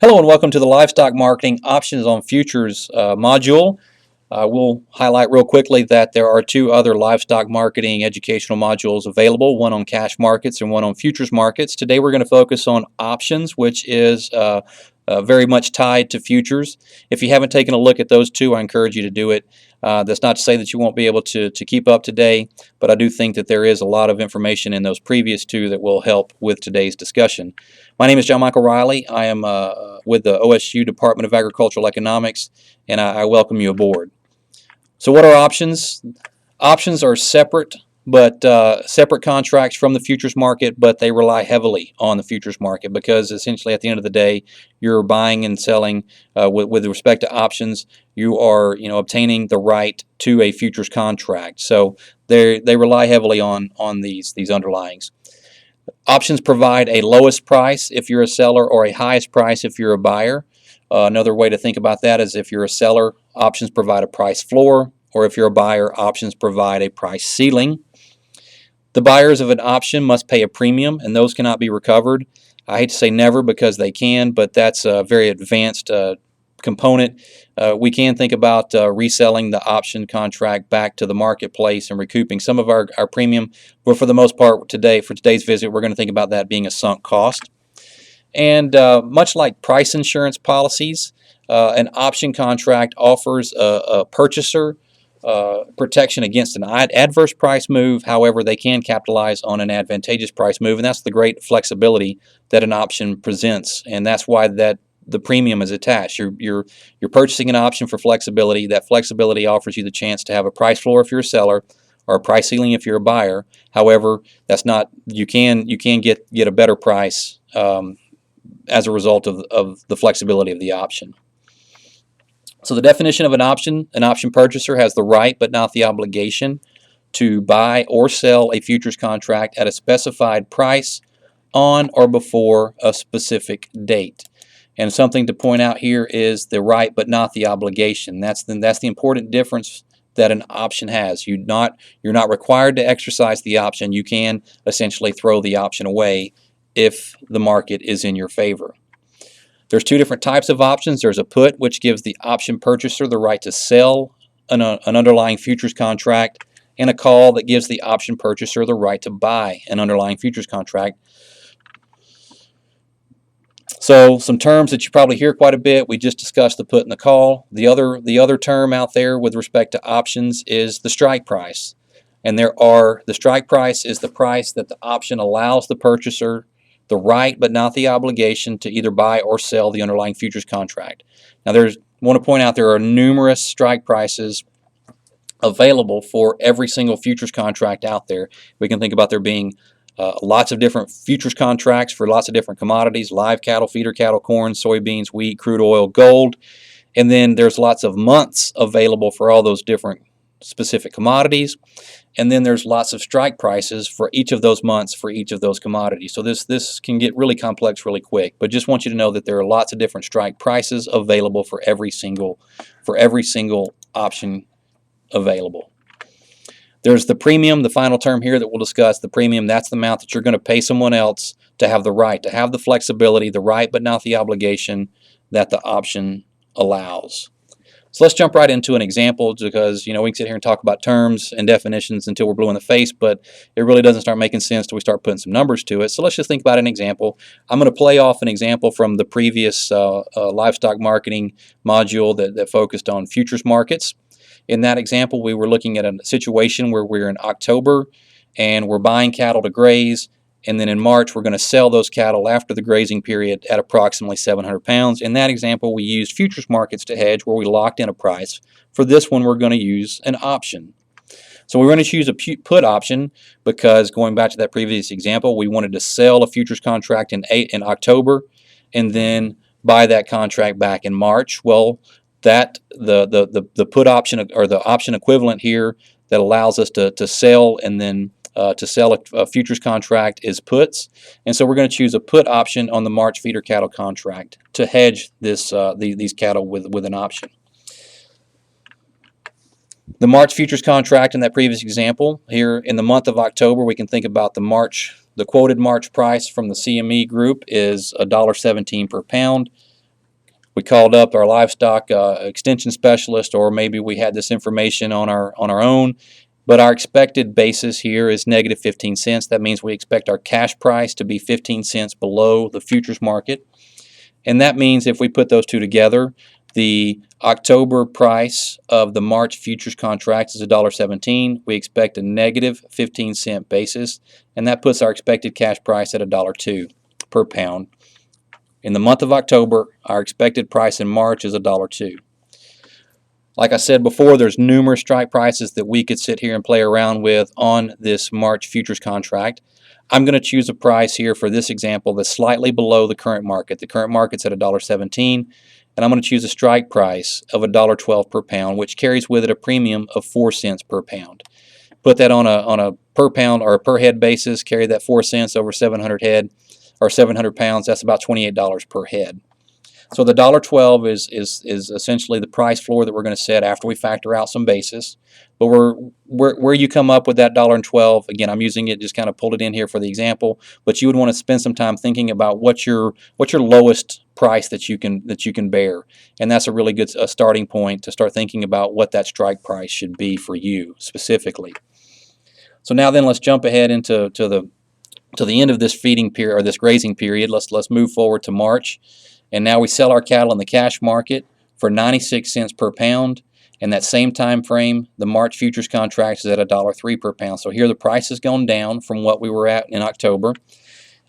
Hello and welcome to the Livestock Marketing Options on Futures module. We'll highlight real quickly that there are two other livestock marketing educational modules available, one on cash markets and one on futures markets. Today we're going to focus on options, which is very much tied to futures. If you haven't taken a look at those two, I encourage you to do it. That's not to say that you won't be able to keep up today, but I do think that there is a lot of information in those previous two that will help with today's discussion. My name is John Michael Riley. I am with the OSU Department of Agricultural Economics, and I welcome you aboard. So what are options? Options are separate contracts from the futures market, but they rely heavily on the futures market because essentially at the end of the day, you're buying and selling with respect to options. You are obtaining the right to a futures contract. So they rely heavily on these underlyings. Options provide a lowest price if you're a seller or a highest price if you're a buyer. Another way to think about that is if you're a seller, options provide a price floor, or if you're a buyer, options provide a price ceiling. The buyers of an option must pay a premium, and those cannot be recovered. I hate to say never because they can, but that's a very advanced component. We can think about reselling the option contract back to the marketplace and recouping some of our premium, but for the most part for today's visit, we're going to think about that being a sunk cost. And much like price insurance policies, an option contract offers a purchaser protection against an adverse price move. However, they can capitalize on an advantageous price move, and that's the great flexibility that an option presents, and that's why the premium is attached. You're purchasing an option for flexibility. That flexibility offers you the chance to have a price floor if you're a seller, or a price ceiling if you're a buyer. However, that's not you can get a better price as a result of the flexibility of the option. So the definition of an option purchaser has the right but not the obligation to buy or sell a futures contract at a specified price on or before a specific date. And something to point out here is the right but not the obligation. That's the important difference that an option has. You're not required to exercise the option. You can essentially throw the option away if the market is in your favor. There's two different types of options. There's a put, which gives the option purchaser the right to sell an underlying futures contract, and a call that gives the option purchaser the right to buy an underlying futures contract. So some terms that you probably hear quite a bit. We just discussed the put and the call. The other term out there with respect to options is the strike price. And the strike price is the price that the option allows the purchaser the right but not the obligation to either buy or sell the underlying futures contract. Now want to point out there are numerous strike prices available for every single futures contract out there. We can think about there being lots of different futures contracts for lots of different commodities: live cattle, feeder cattle, corn, soybeans, wheat, crude oil, gold. And then there's lots of months available for all those different specific commodities. And then there's lots of strike prices for each of those months for each of those commodities. So this can get really complex really quick. But just want you to know that there are lots of different strike prices available for every single option available. There's the premium, the final term here that we'll discuss. The premium, that's the amount that you're going to pay someone else to have the right, to have the flexibility, the right but not the obligation that the option allows. So let's jump right into an example, because we can sit here and talk about terms and definitions until we're blue in the face, but it really doesn't start making sense till we start putting some numbers to it. So let's just think about an example. I'm going to play off an example from the previous livestock marketing module that focused on futures markets. In that example, we were looking at a situation where we're in October and we're buying cattle to graze, and then in March we're going to sell those cattle after the grazing period at approximately 700 pounds. In that example, we used futures markets to hedge, where we locked in a price. For this one, we're going to use an option. So we're going to choose a put option because, going back to that previous example, we wanted to sell a futures contract in October and then buy that contract back in March. Well, the put option, or the option equivalent here that allows us to sell and then to sell a futures contract is puts. And so we're going to choose a put option on the March feeder cattle contract to hedge these cattle with an option. The March futures contract in that previous example, here in the month of October, we can think about the quoted March price from the CME group is $1.17 per pound. We called up our livestock extension specialist, or maybe we had this information on our own. But our expected basis here is negative 15 cents. That means we expect our cash price to be 15 cents below the futures market. And that means if we put those two together, the October price of the March futures contract is $1.17. We expect a negative 15-cent basis, and that puts our expected cash price at $1.02 per pound. In the month of October, our expected price in March is $1.02. Like I said before, there's numerous strike prices that we could sit here and play around with on this March futures contract. I'm going to choose a price here for this example that's slightly below the current market. The current market's at $1.17, and I'm going to choose a strike price of $1.12 per pound, which carries with it a premium of 4 cents per pound. Put that on a per pound or a per head basis, carry that 4 cents over 700 head or 700 pounds, that's about $28 per head. So the $1.12 is essentially the price floor that we're going to set after we factor out some basis. But where you come up with that $1.12, again, I'm using it, just kind of pulled it in here for the example. But you would want to spend some time thinking about what's your lowest price that you can bear, and that's a really good starting point to start thinking about what that strike price should be for you specifically. So now then, let's jump ahead into the end of this feeding period or this grazing period. Let's move forward to March. And now we sell our cattle in the cash market for 96 cents per pound. In that same time frame, the March futures contract is at $1.03 per pound. So here the price has gone down from what we were at in October.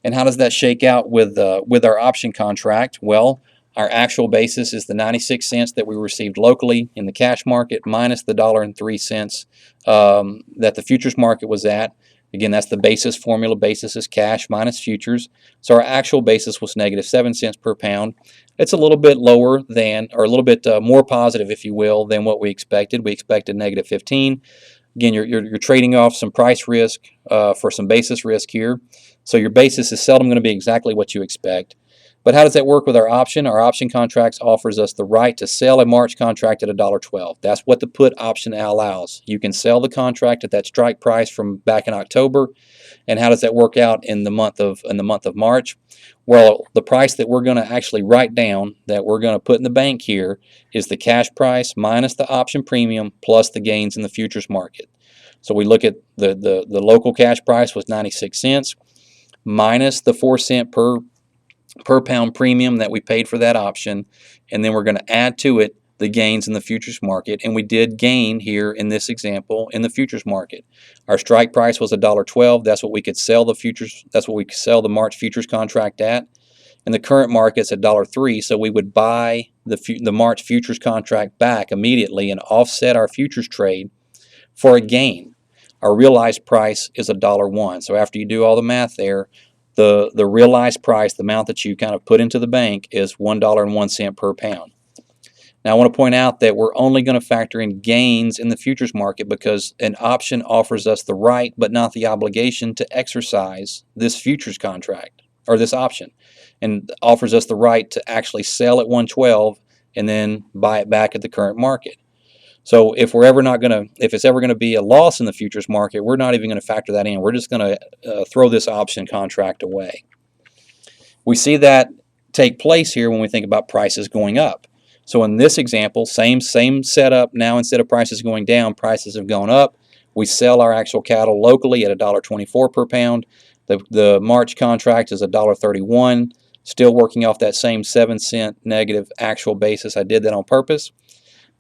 And how does that shake out with our option contract? Well, our actual basis is the 96 cents that we received locally in the cash market minus the $1.03 that the futures market was at. Again, that's the basis formula. Basis is cash minus futures. So our actual basis was negative 7 cents per pound. It's a little bit lower than, or a little bit more positive, if you will, than what we expected. We expected negative 15. Again, you're trading off some price risk for some basis risk here. So your basis is seldom going to be exactly what you expect. But how does that work with our option? Our option contracts offers us the right to sell a March contract at $1.12. That's what the put option allows. You can sell the contract at that strike price from back in October. And how does that work out in the month of March? Well, the price that we're going to actually write down, that we're going to put in the bank here, is the cash price minus the option premium plus the gains in the futures market. So we look at the local cash price was 96 cents minus the 4 cent per pound premium that we paid for that option, and then we're going to add to it the gains in the futures market, and we did gain here in this example in the futures market. Our strike price was $1.12. That's what we could sell the futures. That's what we could sell the March futures contract at, and the current market's at $1.03. So we would buy the March futures contract back immediately and offset our futures trade for a gain. Our realized price is $1.01. So after you do all the math there, the realized price, the amount that you kind of put into the bank, is $1.01 per pound. Now I want to point out that we're only going to factor in gains in the futures market because an option offers us the right but not the obligation to exercise this futures contract or this option, and offers us the right to actually sell at 112 and then buy it back at the current market. So if it's ever going to be a loss in the futures market, we're not even going to factor that in. We're just going to throw this option contract away. We see that take place here when we think about prices going up. So in this example, same setup. Now instead of prices going down, prices have gone up. We sell our actual cattle locally at $1.24 per pound. The March contract is $1.31, still working off that same 7 cent negative actual basis. I did that on purpose.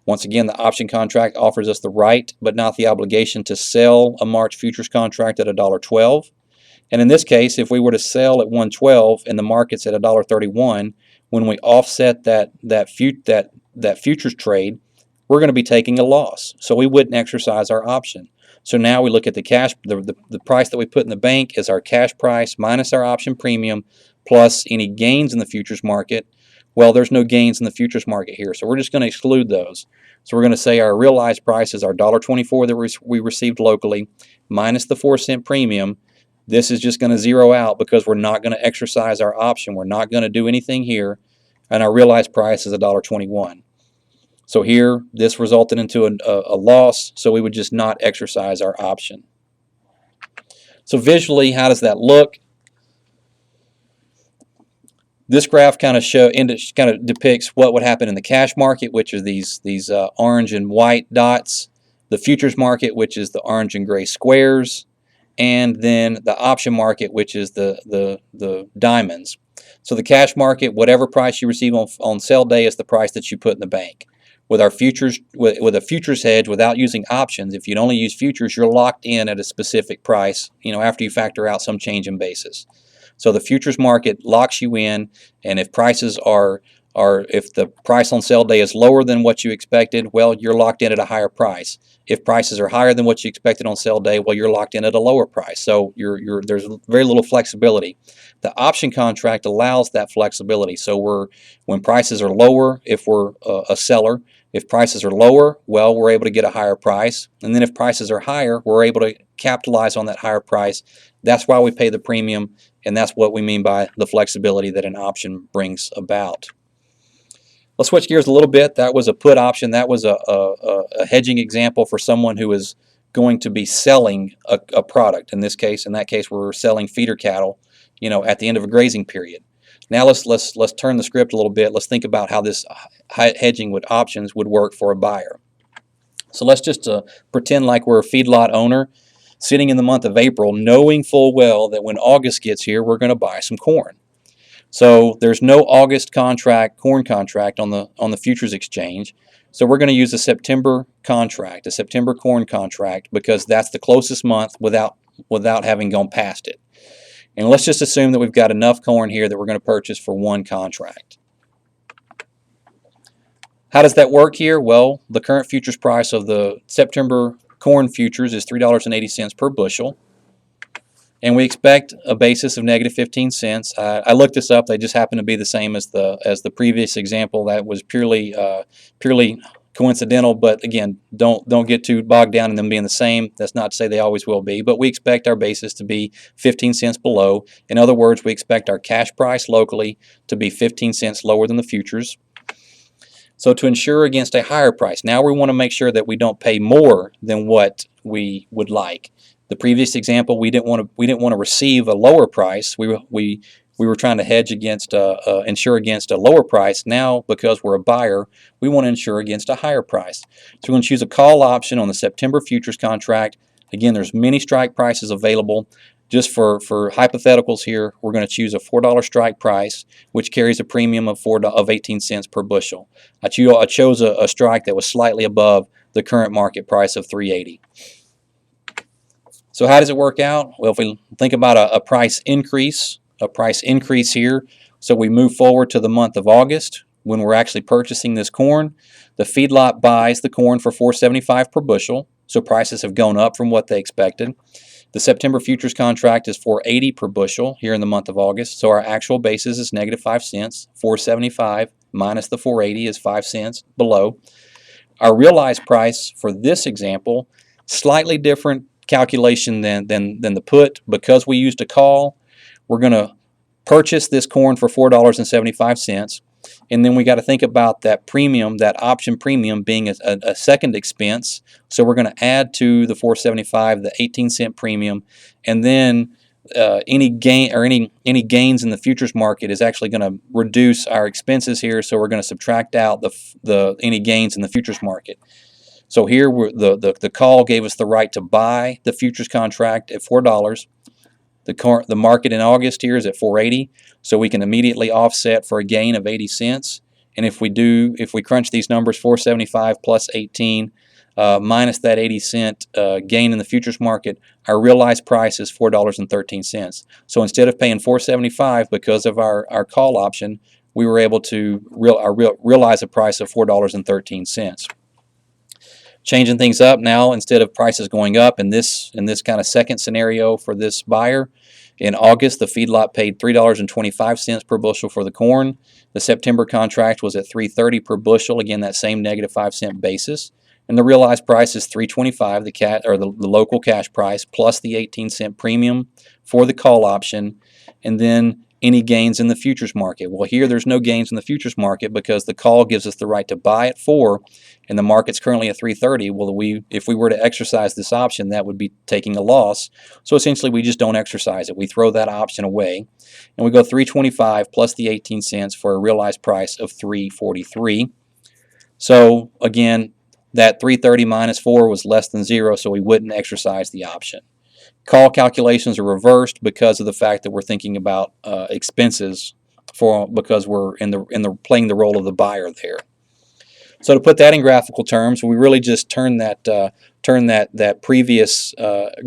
Once again, the option contract offers us the right but not the obligation to sell a March futures contract at $1.12. And in this case, if we were to sell at 112 and the market's at $1.31, when we offset that futures trade, we're going to be taking a loss. So we wouldn't exercise our option. So now we look at the cash, the price that we put in the bank is our cash price minus our option premium plus any gains in the futures market. Well, there's no gains in the futures market here, so we're just going to exclude those. So we're going to say our realized price is our $1.24 that we received locally minus the 4 cent premium. This is just going to zero out because we're not going to exercise our option. We're not going to do anything here, and our realized price is $1.21. So here, this resulted into a loss, so we would just not exercise our option. So visually, how does that look? This graph kind of depicts what would happen in the cash market, which are these orange and white dots, the futures market, which is the orange and gray squares, and then the option market, which is the diamonds. So the cash market, whatever price you receive on sale day, is the price that you put in the bank. With our futures, with a futures hedge, without using options, if you'd only use futures, you're locked in at a specific price, after you factor out some change in basis. So the futures market locks you in, and if prices if the price on sale day is lower than what you expected, well, you're locked in at a higher price. If prices are higher than what you expected on sale day, well, you're locked in at a lower price. So there's very little flexibility. The option contract allows that flexibility. So when prices are lower, if we're a seller, if prices are lower, well, we're able to get a higher price. And then if prices are higher, we're able to capitalize on that higher price. That's why we pay the premium, and that's what we mean by the flexibility that an option brings about. Let's switch gears a little bit. That was a put option. That was a hedging example for someone who is going to be selling a product. In that case, we're selling feeder cattle, at the end of a grazing period. Now let's turn the script a little bit. Let's think about how this hedging with options would work for a buyer. So let's just pretend like we're a feedlot owner sitting in the month of April, knowing full well that when August gets here, we're going to buy some corn. So there's no August corn contract on the futures exchange. So we're going to use a September contract, a September corn contract, because that's the closest month without having gone past it. And let's just assume that we've got enough corn here that we're going to purchase for one contract. How does that work here? Well, the current futures price of the September corn futures is $3.80 per bushel. And we expect a basis of negative 15 cents. I looked this up. They just happen to be the same as the previous example. That was purely coincidental. But again, don't get too bogged down in them being the same. That's not to say they always will be. But we expect our basis to be 15 cents below. In other words, we expect our cash price locally to be 15 cents lower than the futures. So to insure against a higher price, now we want to make sure that we don't pay more than what we would like. The previous example, we didn't want to receive a lower price. We were trying to hedge against insure against a lower price. Now, because we're a buyer, we want to insure against a higher price. So we're going to choose a call option on the September futures contract. Again, there's many strike prices available. Just for hypotheticals here, we're going to choose a $4 strike price, which carries a premium of 18 cents per bushel. I chose a strike that was slightly above the current market price of $3.80. So how does it work out? Well, if we think about a price increase here, so we move forward to the month of August when we're actually purchasing this corn. The feedlot buys the corn for $4.75 per bushel, so prices have gone up from what they expected. The September futures contract is $4.80 per bushel here in the month of August, so our actual basis is negative 5 cents. $4.75 minus the $4.80 is 5 cents below. Our realized price for this example, slightly different calculation than the put. Because we used a call, we're going to purchase this corn for $4.75, and then we got to think about that premium, that option premium, being a second expense. So we're going to add to the $4.75 the 18-cent premium, and then any gains in the futures market is actually going to reduce our expenses here. So we're going to subtract out any gains in the futures market. So here the call gave us the right to buy the futures contract at $4. The market in August here is at $4.80, so we can immediately offset for a gain of 80 cents. And if we crunch these numbers, $4.75 plus 18 minus that 80-cent gain in the futures market, our realized price is $4.13. So instead of paying $4.75 because of our call option, we were able to realize a price of $4.13. Changing things up now, instead of prices going up in this kind of second scenario for this buyer, in August the feedlot paid $3.25 per bushel for the corn. The September contract was at $3.30 per bushel, again that same negative 5 cent basis, and the realized price is $3.25, the local cash price, plus the 18-cent premium for the call option, and then any gains in the futures market. Well, here there's no gains in the futures market because the call gives us the right to buy at 4 and the market's currently at 330. Well, if we were to exercise this option, that would be taking a loss. So essentially we just don't exercise it. We throw that option away and we go 325 plus the 18 cents for a realized price of 343. So again, that 330 minus 4 was less than 0, so we wouldn't exercise the option. Call calculations are reversed because of the fact that we're thinking about expenses because we're playing the role of the buyer there. So to put that in graphical terms, we really just turn that previous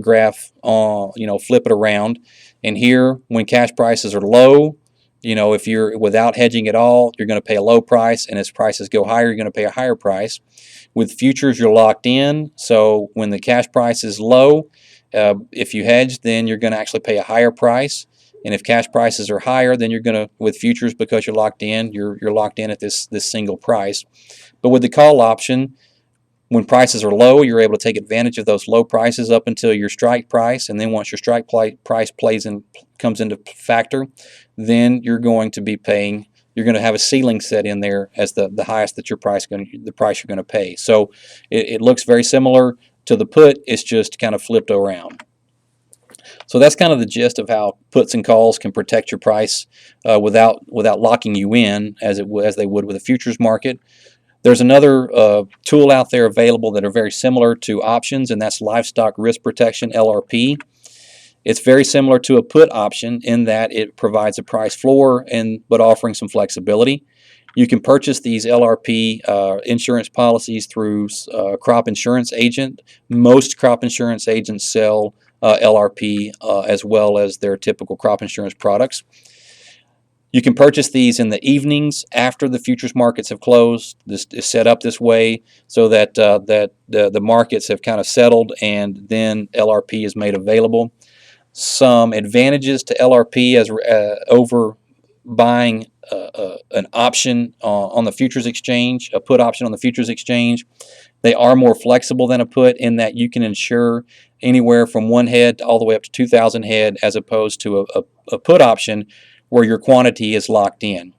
graph on, flip it around. And here, when cash prices are low, if you're without hedging at all, you're going to pay a low price, and as prices go higher, you're going to pay a higher price. With futures, you're locked in. So when the cash price is low, if you hedge, then you're going to actually pay a higher price. And if cash prices are higher, then you're going to, with futures, because you're locked in, you're locked in at this single price. But with the call option, when prices are low, you're able to take advantage of those low prices up until your strike price, and then once your strike price comes into factor, then you're going to be paying. You're going to have a ceiling set in there as the highest that the price you're going to pay. So it looks very similar to the put. It's just kind of flipped around. So that's kind of the gist of how puts and calls can protect your price without locking you in as they would with a futures market. There's another tool out there available that are very similar to options, and that's Livestock Risk Protection, LRP. It's very similar to a put option in that it provides a price floor but offering some flexibility. You can purchase these LRP insurance policies through a crop insurance agent. Most crop insurance agents sell LRP as well as their typical crop insurance products. You can purchase these in the evenings after the futures markets have closed. This is set up this way so that the markets have kind of settled, and then LRP is made available. Some advantages to LRP as over buying an option on the futures exchange, a put option on the futures exchange. They are more flexible than a put in that you can insure anywhere from 1 head all the way up to 2,000 head, as opposed to a put option where your quantity is locked in.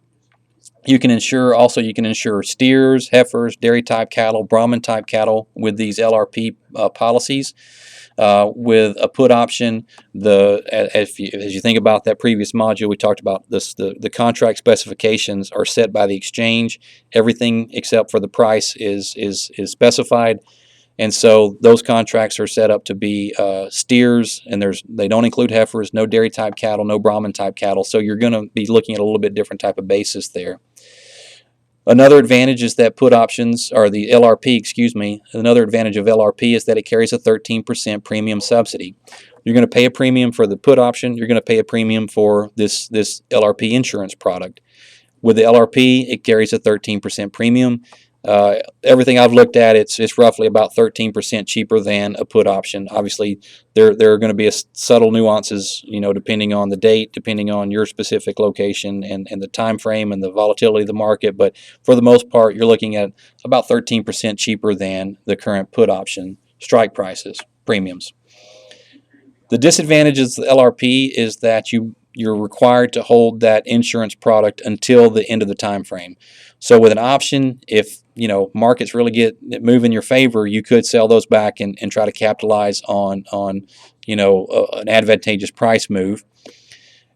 You can insure steers, heifers, dairy type cattle, Brahman type cattle with these LRP policies. With a put option, as you think about that previous module, we talked about this. The contract specifications are set by the exchange. Everything except for the price is specified, and so those contracts are set up to be steers, and they don't include heifers, no dairy type cattle, no Brahman type cattle. So you're going to be looking at a little bit different type of basis there. Another advantage is that put options, or the LRP, excuse me, another advantage of LRP is that it carries a 13% premium subsidy. You're going to pay a premium for the put option. You're going to pay a premium for this LRP insurance product. With the LRP, it carries a 13% premium. Everything I've looked at, it's roughly about 13% cheaper than a put option. Obviously, there are going to be subtle nuances, depending on the date, depending on your specific location and the time frame and the volatility of the market. But for the most part, you're looking at about 13% cheaper than the current put option strike prices, premiums. The disadvantages of the LRP is that you're required to hold that insurance product until the end of the time frame. So with an option, if markets really move in your favor, you could sell those back and try to capitalize on an advantageous price move.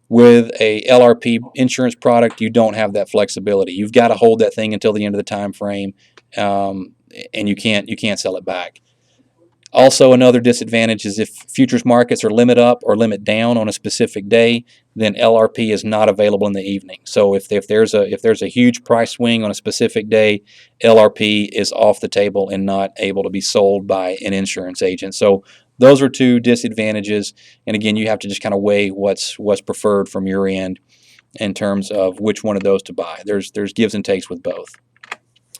With a LRP insurance product, you don't have that flexibility. You've got to hold that thing until the end of the time frame, and you can't sell it back. Also, another disadvantage is if futures markets are limit up or limit down on a specific day, then LRP is not available in the evening. So if there's a huge price swing on a specific day, LRP is off the table and not able to be sold by an insurance agent. So those are two disadvantages. And again, you have to just kind of weigh what's preferred from your end in terms of which one of those to buy. There's gives and takes with both.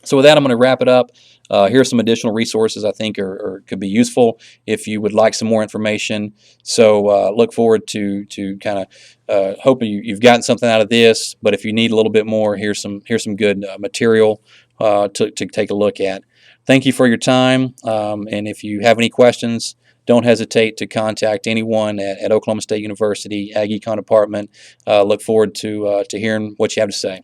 So with that, I'm going to wrap it up. Here's some additional resources I think could be useful if you would like some more information. So look forward to kind of hoping you've gotten something out of this. But if you need a little bit more, here's some good material to take a look at. Thank you for your time. And if you have any questions, don't hesitate to contact anyone at Oklahoma State University Ag Econ Department. Look forward to hearing what you have to say.